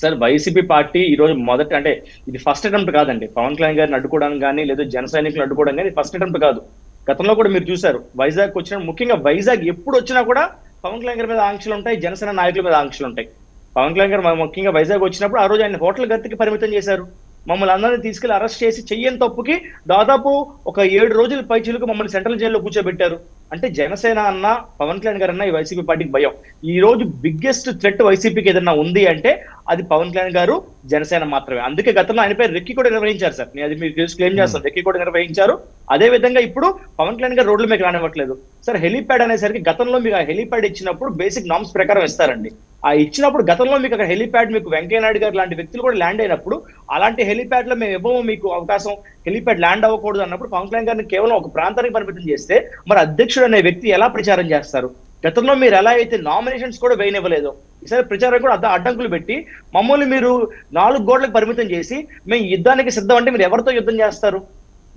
Sir YCP party ఈ రోజు మొదట అంటే ఇది ఫస్ట్ అటెంప్ట్ కాదండి. పవన్ కళ్యాణ్ గారిని అడ్డుకోవడానికి కానీ లేదా జన సైనికులు అడ్డుకోవడం కానీ ఫస్ట్ అటెంప్ట్ కాదు. గతంలో కూడా మీరు చూశారు వైజాగ్ వచ్చిన ముఖ్యంగా వైజాగ్ ఎప్పుడు వచ్చినా కూడా పవన్ కళ్యాణ్ గారి మీద ఆంక్షలు ఉంటాయి, జనసేన నాయకుల మీద ఆంక్షలు ఉంటాయి. పవన్ కళ్యాణ్ గారు ముఖ్యంగా వైజాగ్ వచ్చినప్పుడు ఆ రోజు ఆయన హోటల్ గతికి పరిమితం చేశారు. మమ్మల్ని అందరినీ తీసుకెళ్లి అరెస్ట్ చేసి చెయ్యని తప్పుకి దాదాపు ఒక 7 రోజుల పైచిలకు మమ్మల్ని సెంట్రల్ జైల్లో కూర్చోబెట్టారు. అంటే జనసేన అన్న పవన్ కళ్యాణ్ గారు అన్న ఈ వైసీపీ పార్టీకి భయం. ఈ రోజు బిగ్గెస్ట్ థ్రెట్ వైసీపీకి ఏదన్నా ఉంది అంటే అది పవన్ కళ్యాణ్ గారు, జనసేన మాత్రమే. అందుకే గతంలో ఆయనపై రెక్కి కూడా నిర్వహించారు సార్. నేను అది మీకు క్లెయిమ్ చేస్తాను, రెక్కి కూడా నిర్వహించారు. అదే విధంగా ఇప్పుడు పవన్ కళ్యాణ్ గారు రోడ్ల మీద రానివ్వట్లేదు సార్. హెలీప్యాడ్ అనేసరికి గతంలో మీకు ఆ హెలీప్యాడ్ ఇచ్చినప్పుడు బేసిక్ నామ్స్ ప్రకారం ఇస్తారండి. ఆ ఇచ్చినప్పుడు గతంలో మీకు అక్కడ హెలీప్యాడ్ మీకు వెంకయ్యనాయుడు గారు లాంటి వ్యక్తులు కూడా ల్యాండ్ అయినప్పుడు అలాంటి హెలీప్యాడ్ లో మేము ఇవ్వము మీకు అవకాశం, హెలీప్యాడ్ ల్యాండ్ అవ్వకూడదు అన్నప్పుడు పవన్ కళ్యాణ్ గారిని కేవలం ఒక ప్రాంతానికి పరిమితం చేస్తే మరి అధ్యక్షుడు అనే వ్యక్తి ఎలా ప్రచారం చేస్తారు? గతంలో మీరు ఎలా అయితే నామినేషన్స్ కూడా వేయనివ్వలేదు, ఈసారి ప్రచారం కూడా అడ్డంకులు పెట్టి మమ్మల్ని మీరు 4 గోడలకు పరిమితం చేసి మేము యుద్ధానికి సిద్ధం అంటే మీరు ఎవరితో యుద్ధం చేస్తారు?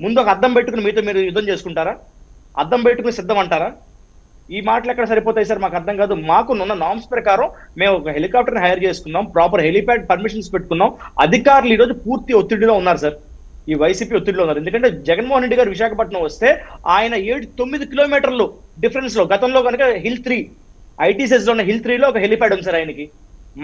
ముందు ఒక అద్దం పెట్టుకుని మీతో మీరు యుద్ధం చేసుకుంటారా? అద్దం పెట్టుకుని సిద్ధం అంటారా? ఈ మాటలు ఎక్కడ సరిపోతాయి సార్? మాకు అర్థం కాదు. మాకు ఉన్న నామ్స్ ప్రకారం మేము ఒక హెలికాప్టర్ హైర్ చేసుకున్నాం, ప్రాపర్ హెలిప్యాడ్ పర్మిషన్స్ పెట్టుకున్నాం. అధికారులు ఈ రోజు పూర్తి ఒత్తిడిలో ఉన్నారు సార్. ఈ వైసీపీ ఒత్తిడిలో ఉన్నారు. ఎందుకంటే జగన్మోహన్ రెడ్డి గారు విశాఖపట్నం వస్తే ఆయన 7-9 కిలోమీటర్లు డిఫరెన్స్ లో గతంలో కనుక హిల్ 3 ఐటీసెస్ లో ఉన్న హిల్ 3 లో ఒక హెలిప్యాడ్ ఉంది సార్ ఆయనకి.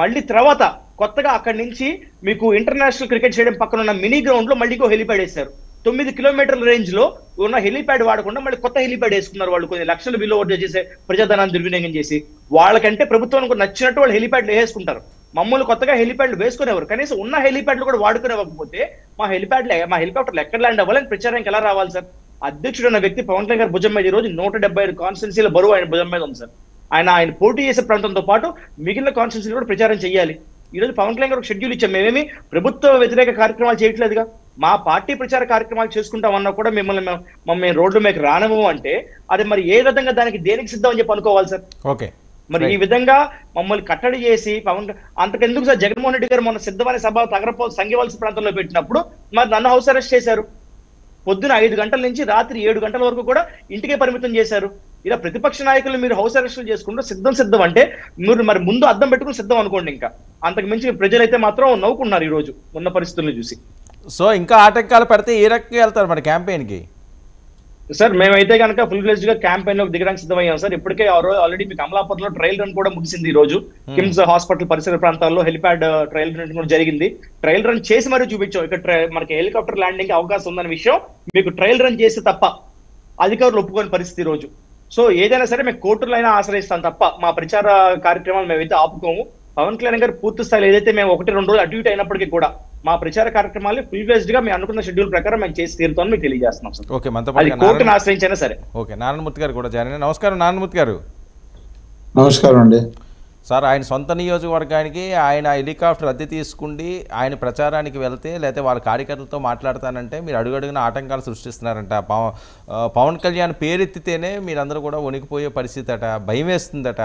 మళ్ళీ తర్వాత కొత్తగా అక్కడి నుంచి మీకు ఇంటర్నేషనల్ క్రికెట్ స్టేడియం పక్కన ఉన్న మినీ గ్రౌండ్ లో మళ్ళీ హెలిప్యాడ్ వేశారు. 9 కిలోమీటర్ల రేంజ్ లో ఉన్న హెలిప్యాడ్ వాడకుండా మళ్ళీ కొత్త హెలిప్యాడ్ వేసుకున్నారు. వాళ్ళు కొన్ని లక్షల బిల్లు ఓటు చేసే ప్రజాధనాన్ని దుర్వినియోగం చేసి వాళ్ళకంటే ప్రభుత్వానికి నచ్చినట్టు వాళ్ళు హెలిప్యాడ్లు వేసుకుంటారు. మమ్మల్ని కొత్తగా హెలిప్యాడ్లు వేసుకునేవారు. కనీసం ఉన్న హెలిప్యాడ్లు కూడా వాడుకునేవ్వకపోతే మా హెలికాప్టర్లు ఎక్కడ ల్యాండ్ అవ్వాలని ప్రచారానికి ఎలా రావాలి సార్? అధ్యక్షుడు అన్న వ్యక్తి పవన్ కళ్యాణ్ గారి భుజం మీద ఈ రోజు 175 కాన్స్టిట్యున్సీల బరువు ఆయన భుజం మీద ఉంది సార్. ఆయన పోటీ చేసే ప్రాంతంతో పాటు మిగిలిన కాన్స్టిట్యున్సీలు కూడా ప్రచారం చేయాలి. ఈ రోజు పవన్ కళ్యాణ్ గారు షెడ్యూల్ ఇచ్చాం. మేమేమి ప్రభుత్వ వ్యతిరేక కార్యక్రమాలు చేయట్లేదుగా. మా పార్టీ ప్రచార కార్యక్రమాలు చేసుకుంటామన్నా కూడా మేము రోడ్ల మీద రానము అంటే అది మరి ఏ విధంగా దేనికి సిద్ధం అని చెప్పి అనుకోవాలి సార్? ఓకే, మరి ఈ విధంగా మమ్మల్ని కట్టడి చేసి అంతకెందుకు సార్ జగన్మోహన్ రెడ్డి గారు మొన్న సిద్ధమనే సభ సంఘవలస ప్రాంతంలో పెట్టినప్పుడు మరి నన్ను హౌస్ అరెస్ట్ చేశారు. పొద్దున 5 గంటల నుంచి రాత్రి 7 గంటల వరకు కూడా ఇంటికే పరిమితం చేశారు. ఇలా ప్రతిపక్ష నాయకులు మీరు హౌస్ అరెస్టులు చేసుకుంటూ సిద్ధం అంటే మీరు మరి ముందు అద్దం పెట్టుకుని సిద్ధం అనుకోండి. ఇంకా అంతకు మించి ప్రజలైతే మాత్రం నవ్వుకున్నారు ఈ రోజు ఉన్న పరిస్థితులను చూసి. సో ఇంకా ఆటంకాలు పడితే ఏ రకంగా వెళ్తారు మరి క్యాంపెయిన్ కి? సార్ మేమైతే కనుక ఫుల్ ఫ్లెడ్జ్డ్ గా క్యాంపెయిన్ లో దిగడానికి సిద్ధమయ్యాం సార్. ఇప్పటికే ఆల్రెడీ మీకు అమలాపూర్ లో ట్రయల్ రన్ కూడా ముగిసింది. ఈ రోజు కిమ్స్ హాస్పిటల్ పరిసర ప్రాంతాల్లో హెలిప్యాడ్ ట్రయల్ రన్ కూడా జరిగింది. ట్రయల్ రన్ చేసి మరీ చూపించాం ఇక్కడ మనకి హెలికాప్టర్ ల్యాండింగ్ అవకాశం ఉందన్న విషయం మీకు ట్రయల్ రన్ చేస్తే తప్ప అధికారులు ఒప్పుకోని పరిస్థితి ఈ రోజు. సో ఏదైనా సరే మేము కోర్టులైనా ఆశ్రయిస్తాం తప్ప మా ప్రచార కార్యక్రమాలు మేమైతే ఆపుకోము. పవన్ కళ్యాణ్ గారు పూర్తి స్థాయిలో ఏదైతే మేము 1-2 రోజులు అటు ఇటు అయినప్పటికీ కూడా మా ప్రచార కార్యక్రమాలు ఫుల్ ఫ్లెడ్జ్డ్ గా మేము అనుకున్న షెడ్యూల్ ప్రకారం మేము చేసి తీరుతామని మీకు తెలియజేస్తున్నాం సార్. ఓకే, అది కోర్టును ఆశ్రయించైనా సరే. ఓకే, నారాయణమూర్తి గారు కూడా జాయిన్. నమస్కారం నారాయణమూర్తి గారు. నమస్కారం అండి సార్. ఆయన సొంత నియోజకవర్గానికి ఆయన హెలికాప్టర్ అద్దె తీసుకుండి ఆయన ప్రచారానికి వెళ్తే లేకపోతే వాళ్ళ కార్యకర్తలతో మాట్లాడతానంటే మీరు అడుగడుగున ఆటంకాలు సృష్టిస్తున్నారంట. పవన్ కళ్యాణ్ పేరెత్తితేనే మీరందరూ కూడా వణికిపోయే పరిస్థితి అట, భయం వేస్తుందట.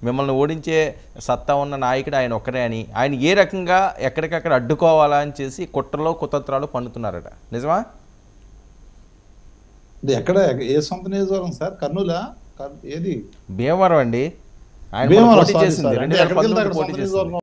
మిమ్మల్ని ఓడించే సత్తా ఉన్న నాయకుడు ఆయన ఒక్కడే అని ఆయన ఏ రకంగా ఎక్కడికక్కడ అడ్డుకోవాలా అని చేసి కుట్రలో కుతంత్రాలు పన్నుతున్నారట. నిజమా? ఎక్కడ ఏ సొంత నియోజకవర్గం సార్? కర్నూలా? ఏది? భీమవరం అండి. ఆయన పోటీ చేసింది 2019 పోటీ చేసింది.